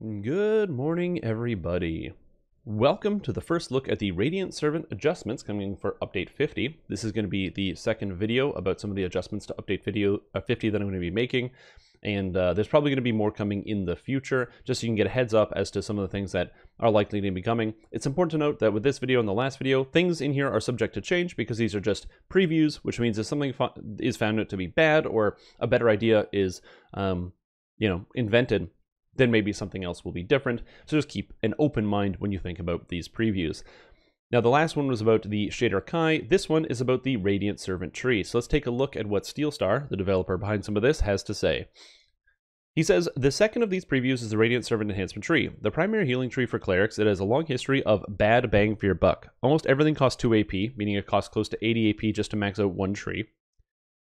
Good morning, everybody. Welcome to the first look at the Radiant Servant adjustments coming for Update 50. This is going to be the second video about some of the adjustments to Update 50 that I'm going to be making, and there's probably going to be more coming in the future, just so you can get a heads up as to some of the things that are likely to be coming. It's important to note that with this video and the last video, things in here are subject to change because these are just previews, which means if something is found out to be bad or a better idea is, invented, then maybe something else will be different. So just keep an open mind when you think about these previews. Now, the last one was about the Shader Kai. This one is about the Radiant Servant tree. So let's take a look at what Steelstar, the developer behind some of this, has to say. He says, the second of these previews is the Radiant Servant Enhancement Tree. The primary healing tree for clerics, it has a long history of bad bang for your buck. Almost everything costs 2 AP, meaning it costs close to 80 AP just to max out one tree.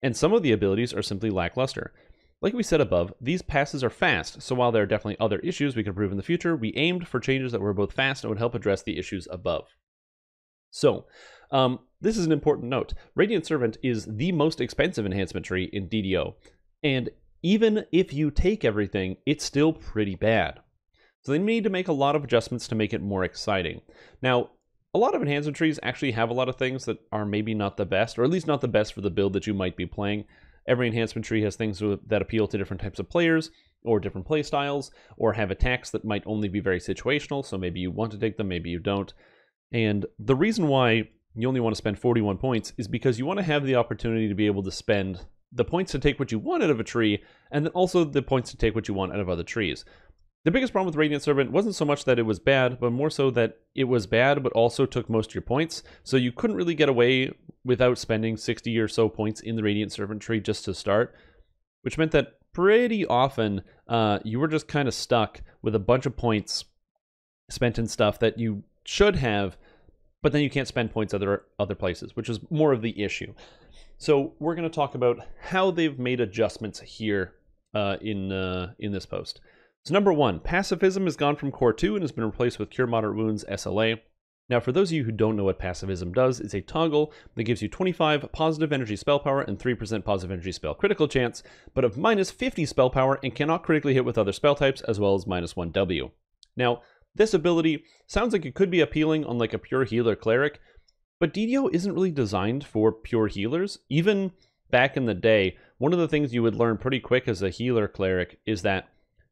And some of the abilities are simply lackluster. Like we said above, these passes are fast, so while there are definitely other issues we can improve in the future, we aimed for changes that were both fast and would help address the issues above. So, this is an important note. Radiant Servant is the most expensive enhancement tree in DDO, and even if you take everything, it's still pretty bad. So they need to make a lot of adjustments to make it more exciting. Now, a lot of enhancement trees actually have a lot of things that are maybe not the best, or at least not the best for the build that you might be playing. Every enhancement tree has things that appeal to different types of players, or different play styles, or have attacks that might only be very situational, so maybe you want to take them, maybe you don't. And the reason why you only want to spend 41 points is because you want to have the opportunity to be able to spend the points to take what you want out of a tree, and then also the points to take what you want out of other trees. The biggest problem with Radiant Servant wasn't so much that it was bad, but more so that it was bad but also took most of your points, so you couldn't really get away without spending 60 or so points in the Radiant Servant tree just to start, which meant that pretty often you were just kind of stuck with a bunch of points spent in stuff that you should have, but then you can't spend points other places, which is more of the issue. So we're going to talk about how they've made adjustments here in this post. So number one, Pacifism has gone from Core 2 and has been replaced with Cure Moderate Wounds SLA. Now, for those of you who don't know what Pacifism does, it's a toggle that gives you 25 positive energy spell power and 3% positive energy spell critical chance, but of minus 50 spell power and cannot critically hit with other spell types, as well as minus 1 W. Now, this ability sounds like it could be appealing on like a pure healer cleric, but DDO isn't really designed for pure healers. Even back in the day, one of the things you would learn pretty quick as a healer cleric is that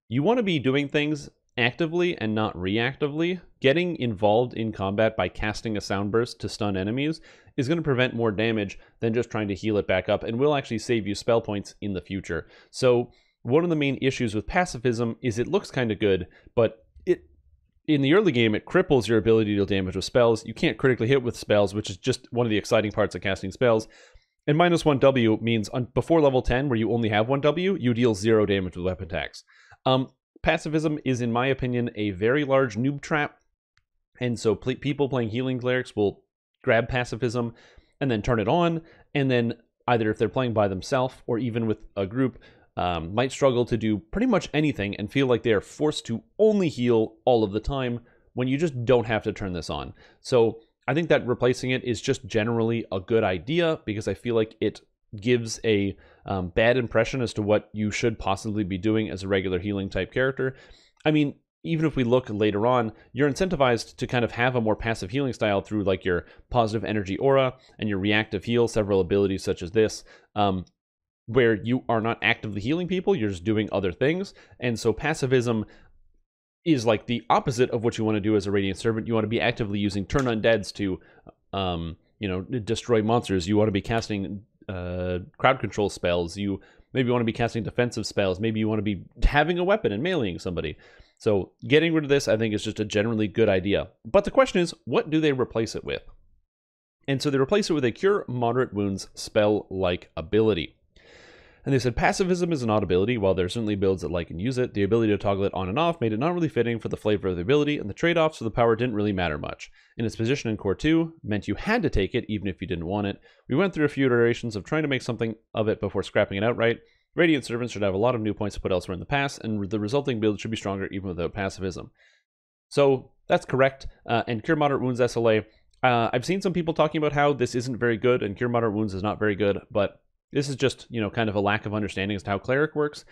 you want to be doing things actively and not reactively. Getting involved in combat by casting a sound burst to stun enemies is going to prevent more damage than just trying to heal it back up, and will actually save you spell points in the future. So one of the main issues with Pacifism is it looks kind of good, but in the early game, it cripples your ability to deal damage with spells. You can't critically hit with spells, which is just one of the exciting parts of casting spells. And minus 1 W means before level 10, where you only have 1 W, you deal 0 damage with weapon attacks. Pacifism is, in my opinion, a very large noob trap, and so people playing healing clerics will grab Pacifism and then turn it on, and then either if they're playing by themselves or even with a group, might struggle to do pretty much anything and feel like they are forced to only heal all of the time when you just don't have to turn this on. So I think that replacing it is just generally a good idea, because I feel like it gives a bad impression as to what you should possibly be doing as a regular healing type character. I mean, even if we look later on, you're incentivized to kind of have a more passive healing style through like your positive energy aura and your reactive heal, several abilities such as this, where you are not actively healing people, you're just doing other things. And so Pacifism is like the opposite of what you want to do as a Radiant Servant. You want to be actively using turn undeads to, destroy monsters. You want to be casting crowd control spells. You maybe want to be casting defensive spells. Maybe you want to be having a weapon and meleeing somebody. So getting rid of this, I think, is just a generally good idea. But the question is, what do they replace it with? And so they replace it with a Cure Moderate Wounds spell-like ability. And they said Pacifism is an odd ability. While there are certainly builds that like and use it, the ability to toggle it on and off made it not really fitting for the flavor of the ability, and the trade-offs for the power didn't really matter much. In its position in Core 2 meant you had to take it even if you didn't want it. We went through a few iterations of trying to make something of it before scrapping it outright. Radiant Servants should have a lot of new points to put elsewhere in the past, and the resulting build should be stronger even without Pacifism. So that's correct. And Cure Moderate Wounds SLA, I've seen some people talking about how this isn't very good and Cure Moderate Wounds is not very good, but this is just, kind of a lack of understanding as to how Cleric works.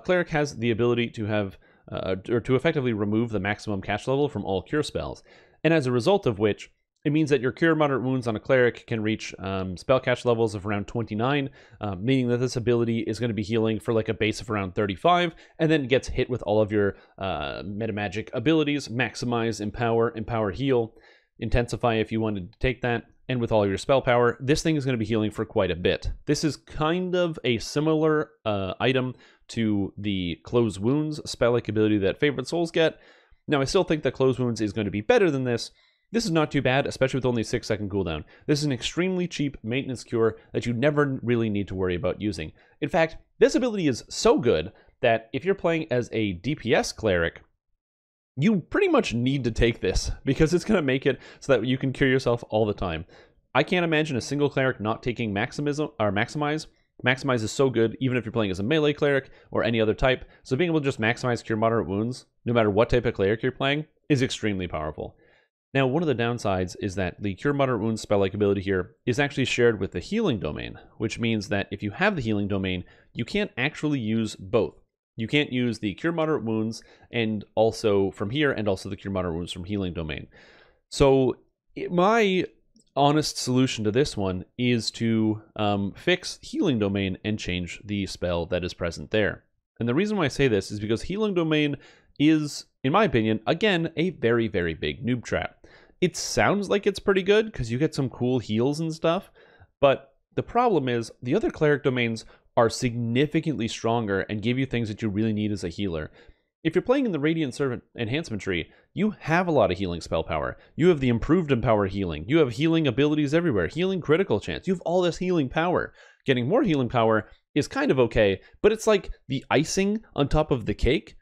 Cleric has the ability to have or to effectively remove the maximum catch level from all cure spells. And as a result of which, it means that your Cure Moderate Wounds on a Cleric can reach spell catch levels of around 29, meaning that this ability is going to be healing for like a base of around 35, and then gets hit with all of your metamagic abilities, Maximize, Empower, Heal, Intensify if you wanted to take that, and with all your spell power, this thing is going to be healing for quite a bit. This is kind of a similar item to the Close Wounds spell-like ability that Favorite Souls get. Now, I still think that Close Wounds is going to be better than this. This is not too bad, especially with only a 6-second cooldown. This is an extremely cheap maintenance cure that you never really need to worry about using. In fact, this ability is so good that if you're playing as a DPS cleric, you pretty much need to take this because it's going to make it so that you can cure yourself all the time. I can't imagine a single cleric not taking Maximize. Maximize is so good even if you're playing as a melee cleric or any other type, so being able to just maximize Cure Moderate Wounds, no matter what type of cleric you're playing, is extremely powerful. Now, one of the downsides is that the Cure Moderate Wounds spell-like ability here is actually shared with the Healing Domain, which means that if you have the Healing Domain, you can't actually use both. You can't use the Cure Moderate Wounds and also from here, and also the Cure Moderate Wounds from Healing Domain. So my honest solution to this one is to fix Healing Domain and change the spell that is present there. And the reason why I say this is because Healing Domain is, in my opinion, again, a very, very big noob trap. It sounds like it's pretty good because you get some cool heals and stuff, but the problem is the other cleric domains are significantly stronger and give you things that you really need as a healer. If you're playing in the Radiant Servant Enhancement tree, you have a lot of healing spell power. You have the improved Empower healing. You have healing abilities everywhere. Healing critical chance. You have all this healing power. Getting more healing power is kind of okay, but it's like the icing on top of the cake.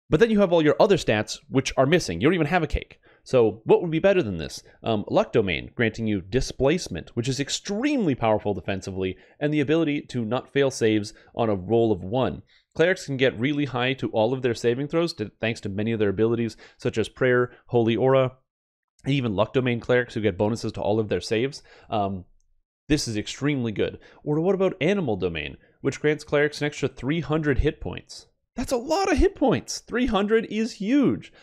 But then you have all your other stats, which are missing. You don't even have a cake. So what would be better than this? Luck Domain, granting you Displacement, which is extremely powerful defensively, and the ability to not fail saves on a roll of 1. Clerics can get really high to all of their saving throws thanks to many of their abilities, such as Prayer, Holy Aura, and even Luck Domain clerics who get bonuses to all of their saves. This is extremely good. Or what about Animal Domain, which grants clerics an extra 300 hit points? That's a lot of hit points. 300 is huge.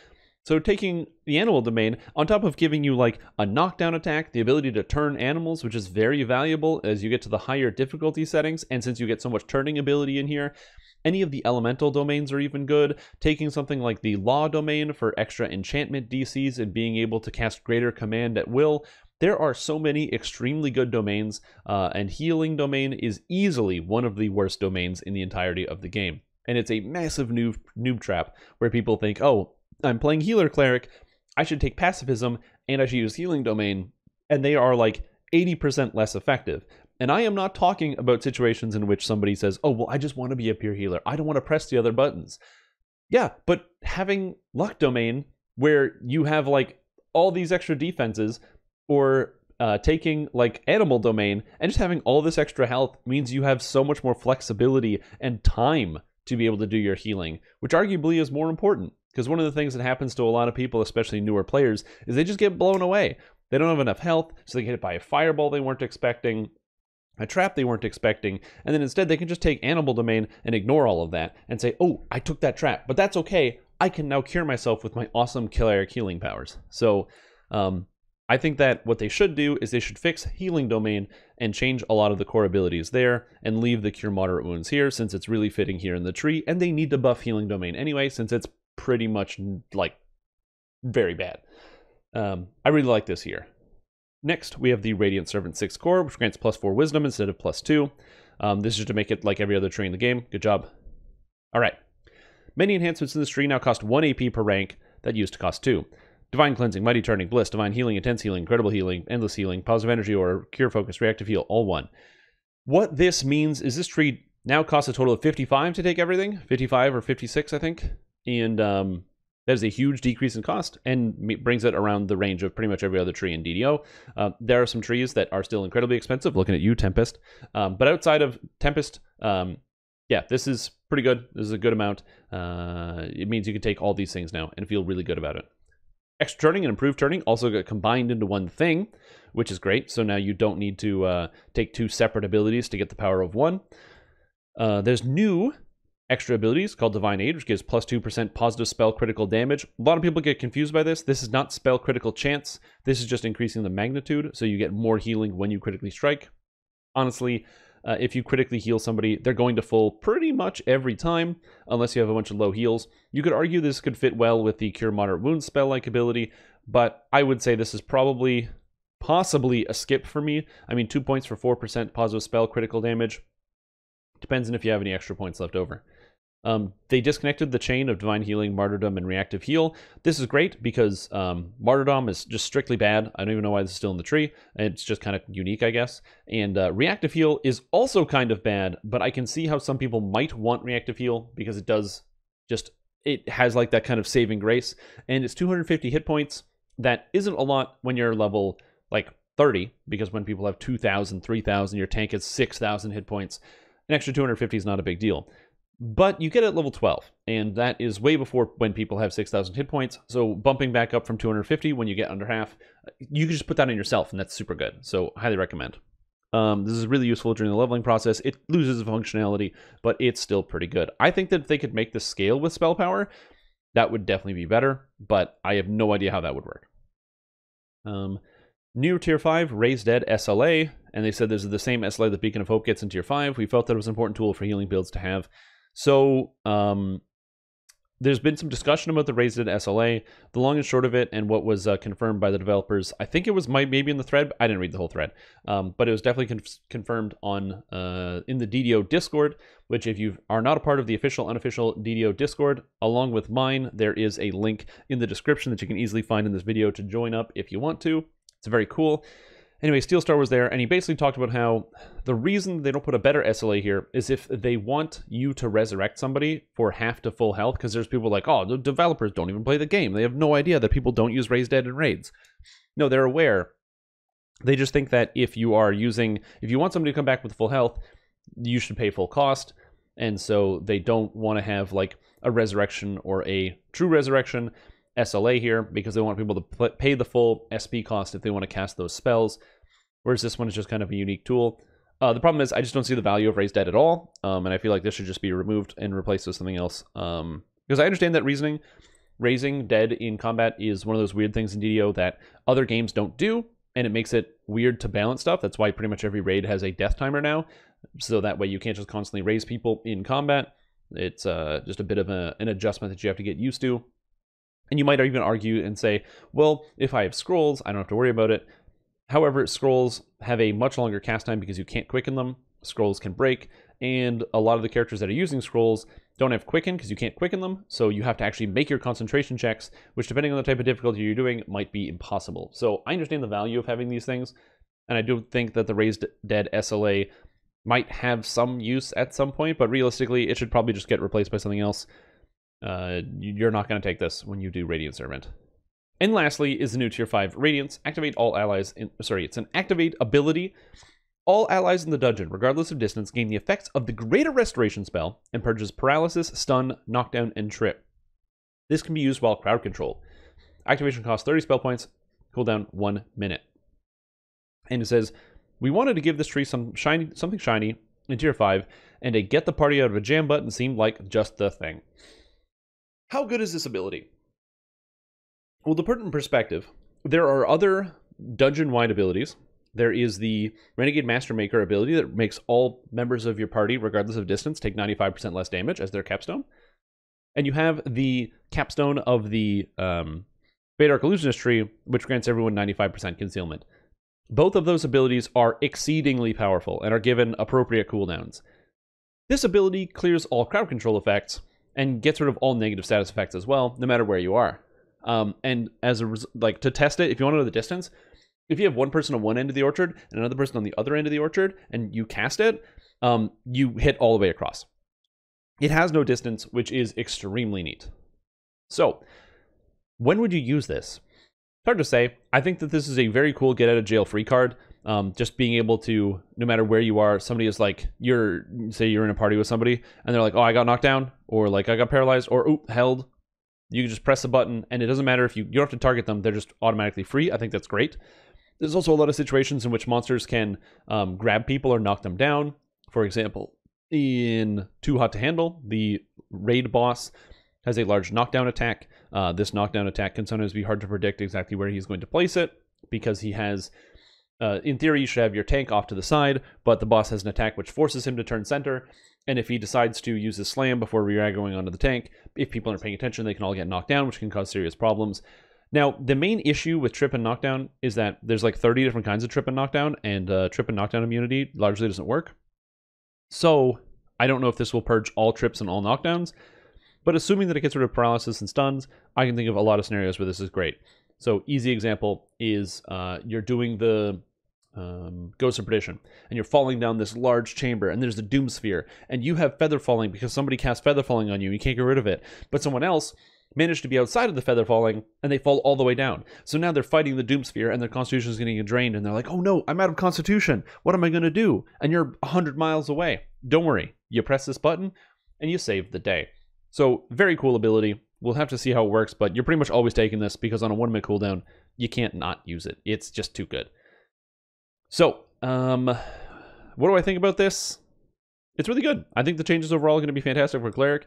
So taking the Animal Domain, on top of giving you like a knockdown attack, the ability to turn animals, which is very valuable as you get to the higher difficulty settings, and since you get so much turning ability in here, any of the elemental domains are even good. Taking something like the Law Domain for extra enchantment DCs and being able to cast Greater Command at will. There are so many extremely good domains, and Healing Domain is easily one of the worst domains in the entirety of the game. And it's a massive noob trap where people think, oh, I'm playing Healer Cleric, I should take Pacifism, and I should use Healing Domain, and they are like 80% less effective. And I am not talking about situations in which somebody says, oh, well, I just want to be a pure healer. I don't want to press the other buttons. Yeah, but having Luck Domain, where you have like all these extra defenses, or taking like Animal Domain, and just having all this extra health means you have so much more flexibility and time to be able to do your healing, which arguably is more important. Because one of the things that happens to a lot of people, especially newer players, is they just get blown away. They don't have enough health, so they get hit by a fireball they weren't expecting, a trap they weren't expecting, and then instead they can just take Animal Domain and ignore all of that and say, oh, I took that trap, but that's okay. I can now cure myself with my awesome cleric healing powers. So I think that what they should do is they should fix Healing Domain and change a lot of the core abilities there and leave the Cure Moderate Wounds here since it's really fitting here in the tree, and they need to buff Healing Domain anyway since it's pretty much like very bad. I really like this here. Next, we have the Radiant Servant 6 core, which grants +4 wisdom instead of +2. This is to make it like every other tree in the game. Good job. All right. Many enhancements in this tree now cost 1 AP per rank that used to cost 2. Divine Cleansing, Mighty Turning, Bliss, Divine Healing, Intense Healing, Incredible Healing, Endless Healing, Positive Energy, or Cure Focus, Reactive Heal, all 1. What this means is this tree now costs a total of 55 to take everything. 55 or 56, I think. And that is a huge decrease in cost and brings it around the range of pretty much every other tree in DDO. There are some trees that are still incredibly expensive, looking at you, Tempest. But outside of Tempest, yeah, this is pretty good. This is a good amount. It means you can take all these things now and feel really good about it. Extra turning and improved turning also get combined into one thing, which is great. So now you don't need to take 2 separate abilities to get the power of 1. There's new Extra abilities called Divine Aid, which gives plus 2% positive spell critical damage. A lot of people get confused by this. This is not spell critical chance. This is just increasing the magnitude, so you get more healing when you critically strike. Honestly, if you critically heal somebody, they're going to full pretty much every time, unless you have a bunch of low heals. You could argue this could fit well with the Cure Moderate Wounds spell-like ability, but I would say this is possibly a skip for me. I mean, 2 points for 4% positive spell critical damage. Depends on if you have any extra points left over. They disconnected the chain of Divine Healing, Martyrdom, and Reactive Heal. This is great because Martyrdom is just strictly bad. I don't even know why this is still in the tree. It's just kind of unique, I guess. And Reactive Heal is also kind of bad, but I can see how some people might want Reactive Heal because it has like that kind of saving grace. And it's 250 hit points. That isn't a lot when you're level like 30, because when people have 2,000, 3,000, your tank has 6,000 hit points. An extra 250 is not a big deal. But you get it at level 12, and that is way before when people have 6,000 hit points. So bumping back up from 250 when you get under half, you can just put that on yourself, and that's super good. So highly recommend. This is really useful during the leveling process. It loses functionality, but it's still pretty good. I think that if they could make this scale with spell power, that would definitely be better, but I have no idea how that would work. New Tier 5, Raise Dead SLA, and they said this is the same SLA that Beacon of Hope gets in Tier 5. We felt that it was an important tool for healing builds to have. So, there's been some discussion about the Raised Dead SLA. The long and short of it, and what was confirmed by the developers, I think it was maybe in the thread. I didn't read the whole thread, but it was definitely confirmed on in the DDO Discord, which if you are not a part of the official, unofficial DDO Discord, along with mine, there is a link in the description that you can easily find in this video to join up if you want to. It's very cool. Anyway, Steelstar was there, and he basically talked about how the reason they don't put a better SLA here is if they want you to resurrect somebody for half to full health, because there's people like, oh, the developers don't even play the game. They have no idea that people don't use Raise Dead in raids. No, they're aware. They just think that if you want somebody to come back with full health, you should pay full cost, and so they don't want to have like a resurrection or a true resurrection SLA here, because they want people to pay the full SP cost if they want to cast those spells, whereas this one is just kind of a unique tool. The problem is I just don't see the value of Raise Dead at all, and I feel like this should just be removed and replaced with something else, because I understand that reasoning. Raising dead in combat is one of those weird things in DDO that other games don't do, and it makes it weird to balance stuff. That's why pretty much every raid has a death timer now, so that way you can't just constantly raise people in combat. It's just a bit of an adjustment that you have to get used to. And you might even argue and say, well, if I have scrolls, I don't have to worry about it. However, scrolls have a much longer cast time because you can't quicken them. Scrolls can break, and a lot of the characters that are using scrolls don't have quicken because you can't quicken them, so you have to actually make your concentration checks, which depending on the type of difficulty you're doing, might be impossible. So I understand the value of having these things, and I do think that the Raised Dead SLA might have some use at some point, but realistically, it should probably just get replaced by something else. You're not going to take this when you do Radiant Servant. And lastly is the new Tier 5 Radiance. Activate all allies it's an activate ability. All allies in the dungeon, regardless of distance, gain the effects of the Greater Restoration spell and purges paralysis, stun, knockdown, and trip. This can be used while crowd control. Activation costs 30 spell points, cooldown 1 minute. And it says, we wanted to give this tree something shiny in Tier 5, and a get the party out of a jam button seemed like just the thing. How good is this ability? Well, to put it in perspective, there are other dungeon-wide abilities. There is the Renegade Master Maker ability that makes all members of your party, regardless of distance, take 95% less damage as their capstone. And you have the capstone of the Beta Arc Illusionist tree, which grants everyone 95% concealment. Both of those abilities are exceedingly powerful and are given appropriate cooldowns. This ability clears all crowd control effects and gets rid of all negative status effects as well, no matter where you are. And as a to test it, if you want to know the distance, if you have one person on one end of the orchard and another person on the other end of the orchard, and you cast it, you hit all the way across. It has no distance, which is extremely neat. So, when would you use this? It's hard to say. I think that this is a very cool get out of jail free card. Just being able to, no matter where you are, somebody is like, say you're in a party with somebody, and they're like, oh, I got knocked down, or like I got paralyzed, or ooh, held. You can just press a button, and it doesn't matter if you don't have to target them, they're just automatically free. I think that's great. There's also a lot of situations in which monsters can grab people or knock them down. For example, In Too Hot to Handle, the raid boss has a large knockdown attack. This knockdown attack can sometimes be hard to predict exactly where he's going to place it, because he has, in theory, you should have your tank off to the side, but the boss has an attack which forces him to turn center, and if he decides to use his slam before re-aggroing onto the tank, if people aren't paying attention, they can all get knocked down, which can cause serious problems. Now, the main issue with trip and knockdown is that there's like 30 different kinds of trip and knockdown, and trip and knockdown immunity largely doesn't work. So, I don't know if this will purge all trips and all knockdowns, but assuming that it gets rid of paralysis and stuns, I can think of a lot of scenarios where this is great. So, easy example is you're doing the Ghost of Perdition, and you're falling down this large chamber, and there's the Doom Sphere, and you have Feather Falling because somebody cast Feather Falling on you, and you can't get rid of it, but someone else managed to be outside of the Feather Falling, and they fall all the way down. So now they're fighting the Doom Sphere, and their constitution is getting drained, and they're like, oh no, I'm out of constitution, what am I going to do? And you're 100 miles away. Don't worry, you press this button, and you save the day. So, very cool ability. We'll have to see how it works, but you're pretty much always taking this, because on a 1-minute cooldown, you can't not use it. It's just too good. So, what do I think about this? It's really good. I think the changes overall are going to be fantastic for Cleric.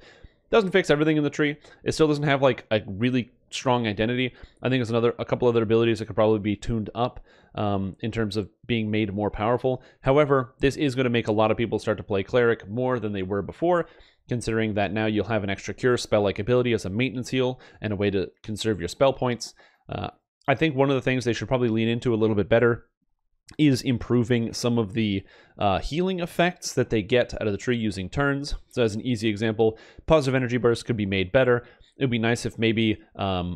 Doesn't fix everything in the tree. It still doesn't have like a really strong identity. I think there's a couple other abilities that could probably be tuned up in terms of being made more powerful. However, this is going to make a lot of people start to play Cleric more than they were before, considering that now you'll have an extra cure spell-like ability as a maintenance heal and a way to conserve your spell points. I think one of the things they should probably lean into a little bit better is improving some of the healing effects that they get out of the tree using turns. So as an easy example, positive energy burst could be made better. It would be nice if maybe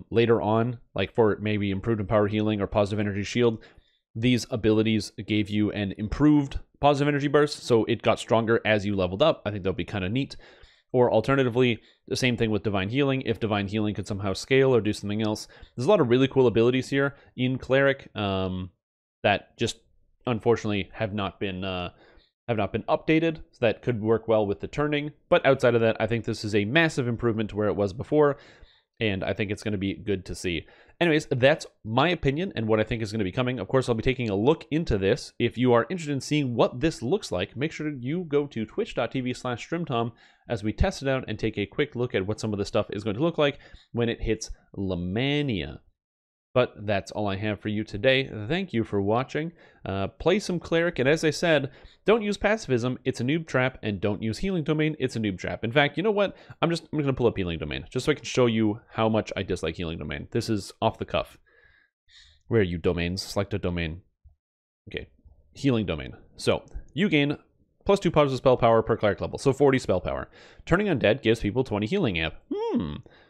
later on, like for maybe improved empowered healing or positive energy shield, these abilities gave you an improved positive energy burst, so it got stronger as you leveled up. I think that would be kind of neat. Or alternatively, the same thing with Divine Healing. If Divine Healing could somehow scale or do something else. There's a lot of really cool abilities here in Cleric that just unfortunately have not been updated, so that could work well with the turning. But outside of that, I think this is a massive improvement to where it was before, and I think it's going to be good to see. Anyways, that's my opinion and what I think is going to be coming. Of course, I'll be taking a look into this. If you are interested in seeing what this looks like, make sure you go to twitch.tv/Strimtom as we test it out and take a quick look at what some of the stuff is going to look like when it hits Lemania. But that's all I have for you today. Thank you for watching. Play some Cleric, and as I said, don't use Pacifism. It's a noob trap, and don't use Healing Domain. It's a noob trap. In fact, you know what? I'm going to pull up Healing Domain, just so I can show you how much I dislike Healing Domain. This is off the cuff. Where are you, domains? Select a domain. Okay, Healing Domain. So, you gain +2 positive spell power per Cleric level, so 40 spell power. Turning Undead gives people 20 healing amp.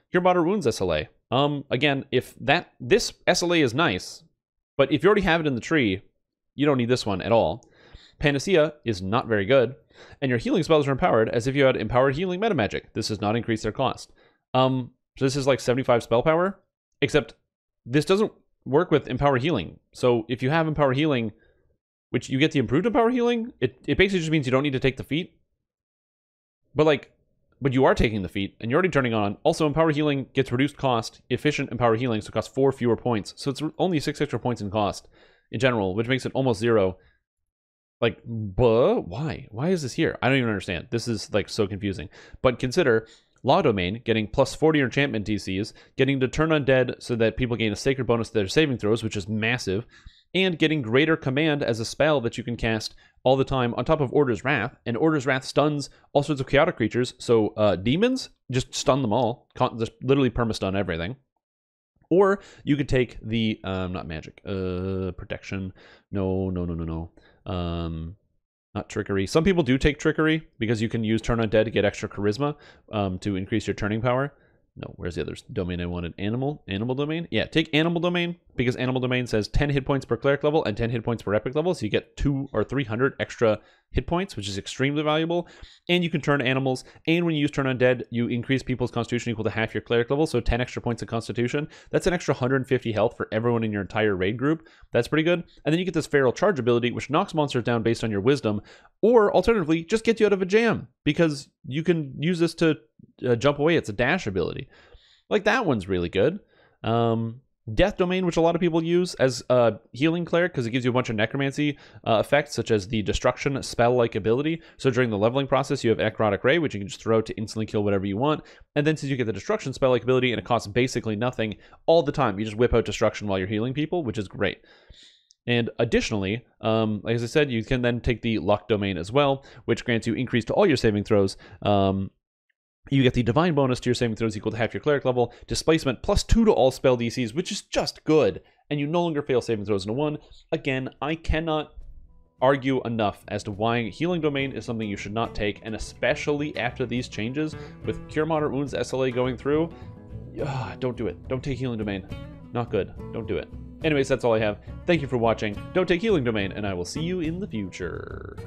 Cure Moderate Wounds SLA. Again, if this SLA is nice, but if you already have it in the tree, you don't need this one at all. Panacea is not very good, and your healing spells are empowered as if you had empowered healing meta magic. This does not increase their cost. So this is like 75 spell power, except this doesn't work with empowered healing. So if you have empowered healing, which you get the improved empowered healing, it basically just means you don't need to take the feat. But you are taking the feat, and you're already turning on. Also, Empowered Healing gets reduced cost, efficient Empowered Healing, so it costs 4 fewer points. So it's only 6 extra points in cost in general, which makes it almost 0. Like, why? Why is this here? I don't even understand. This is, like, so confusing. But consider Law Domain getting +40 enchantment DCs, getting to turn undead so that people gain a sacred bonus to their saving throws, which is massive, and getting Greater Command as a spell that you can cast all the time on top of Order's Wrath, and Order's Wrath stuns all sorts of chaotic creatures, so demons, just stun them all, just literally perma-stun everything. Or you could take the, not magic, protection, no, not trickery. Some people do take trickery, because you can use Turn Undead to get extra charisma to increase your turning power. No, where's the other domain I wanted? Animal Domain? Yeah, take Animal Domain, because Animal Domain says 10 hit points per Cleric level and 10 hit points per Epic level, so you get 200 or 300 extra hit points, which is extremely valuable. And you can turn animals, and when you use Turn Undead, you increase people's Constitution equal to half your Cleric level, so 10 extra points of Constitution. That's an extra 150 health for everyone in your entire raid group. That's pretty good. And then you get this Feral Charge ability, which knocks monsters down based on your Wisdom, or alternatively, just gets you out of a jam, because you can use this to jump away. It's a dash ability. Like, that one's really good. Death Domain, which a lot of people use as a healing cleric because it gives you a bunch of necromancy effects, such as the destruction spell-like ability. So during the leveling process, you have Necrotic Ray, which you can just throw to instantly kill whatever you want. And then since you get the destruction spell-like ability and it costs basically nothing all the time, you just whip out destruction while you're healing people, which is great. And additionally, like as I said, you can then take the Luck Domain as well, which grants you increase to all your saving throws. You get the Divine bonus to your saving throws equal to half your cleric level, displacement +2 to all spell DCs, which is just good, and you no longer fail saving throws in a 1. Again, I cannot argue enough as to why Healing Domain is something you should not take, and especially after these changes, with Cure Moderate Wounds SLA going through, don't do it. Don't take Healing Domain. Not good. Don't do it. Anyways, that's all I have. Thank you for watching. Don't take Healing Domain, and I will see you in the future.